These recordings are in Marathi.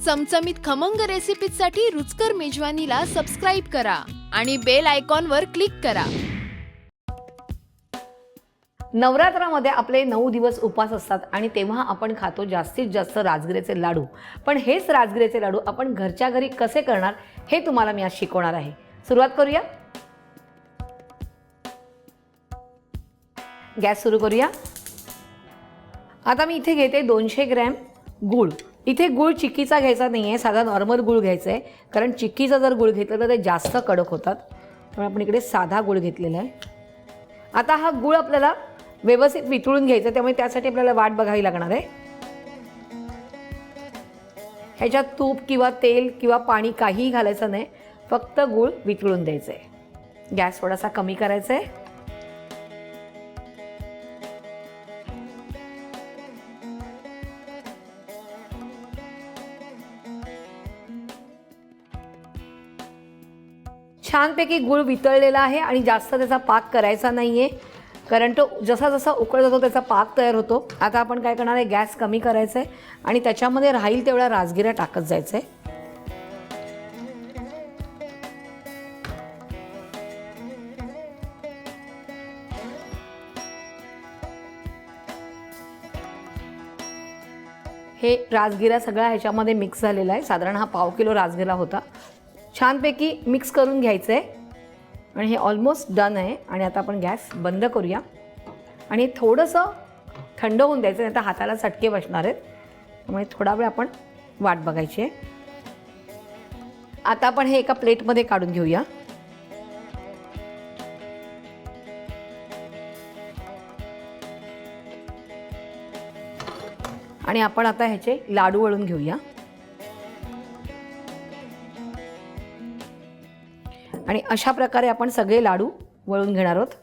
चमचमीत खमंग रेसिपीसाठी रुचकर मेजवानीला सबस्क्राईब करा आणि बेल आयकॉनवर क्लिक करा। नवरात्रामध्ये आपले 9 दिवस उपवास असतात आणि तेव्हा आपण खातो जास्तीत जास्त राजगिऱ्याचे लाडू। पण हेच राजगिऱ्याचे लाडू आपण घरच्या घरी कसे करणार हे तुम्हाला मी आज शिकवणार आहे। सुरुवात करूया। गॅस सुरू करूया। आता मी इथे घेते 200 ग्रॅम गूळ। इथे गूळ चिक्कीचा घ्यायचा नाही आहे, साधा नॉर्मल गूळ घ्यायचा आहे, कारण चिक्कीचा जर गूळ घेतला तर ते जास्त कडक होतात। त्यामुळे आपण इकडे साधा गूळ घेतलेला आहे। आता हा गूळ आपल्याला व्यवस्थित वितळून घ्यायचा, त्यामुळे त्यासाठी आपल्याला वाट बघावी लागणार आहे। ह्याच्यात तूप किंवा तेल किंवा पाणी काहीही घालायचं नाही, फक्त गूळ वितळून द्यायचं आहे। गॅस थोडासा कमी करायचा आहे। छानपैकी गूळ वितळलेला आहे आणि जास्त त्याचा पाक करायचा नाहीये, कारण तो जसा जसा उकळत जातो त्याचा पाक तयार होतो। आता आपण काय करणार आहे, गॅस कमी करायचा आहे आणि त्याच्यामध्ये राहील तेवढा राजगिरा टाकत जायचं आहे। हे राजगिरा सगळा ह्याच्यामध्ये मिक्स झालेला आहे। साधारण हा पाव किलो राजगिरा होता। छानपैकी मिक्स करून घ्यायचं आहे आणि हे ऑलमोस्ट डन आहे। आणि आता आपण गॅस बंद करूया आणि थोडंसं थंड होऊन द्यायचं, नाही तर हाताला चटके बसणार आहेत, त्यामुळे थोडा वेळ आपण वाट बघायची आहे। आता आपण हे एका प्लेटमध्ये काढून घेऊया। आणि आपण आता ह्याचे लाडू वळून घेऊया आणि अशा प्रकारे आपण सगळे लाडू वळून घेणार आहोत।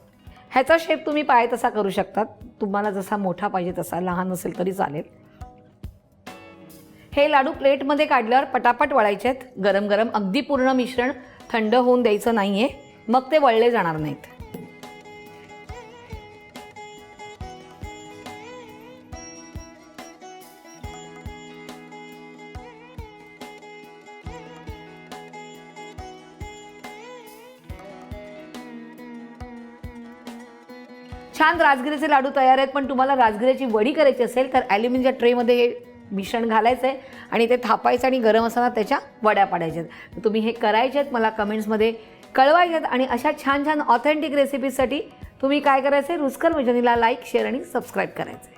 ह्याचा शेप तुम्ही पाय तसा करू शकता, तुम्हाला जसा मोठा पाहिजे तसा, लहान असेल तरी चालेल। हे लाडू प्लेटमध्ये काढल्यावर पटापट वळायचे आहेत, गरम गरम। अगदी पूर्ण मिश्रण थंड होऊन द्यायचं नाहीये, मग ते वळले जाणार नाहीत। छान राजगिऱ्याचे लाडू तयार आहेत। पण तुम्हाला राजगिऱ्याची वडी करायची असेल तर ॲल्युमिनियमच्या ट्रेमध्ये हे मिश्रण घालायचं आहे आणि ते थापायचं आणि गरम असताना त्याच्या वड्या पाडायच्या आहेत। तुम्ही हे करायचे आहेत, मला कमेंट्समध्ये कळवायचे आहेत। आणि अशा छान छान ऑथेंटिक रेसिपीजसाठी तुम्ही काय करायचं आहे, रुचकर मेजवानीला लाईक, शेअर आणि सबस्क्राईब करायचं आहे।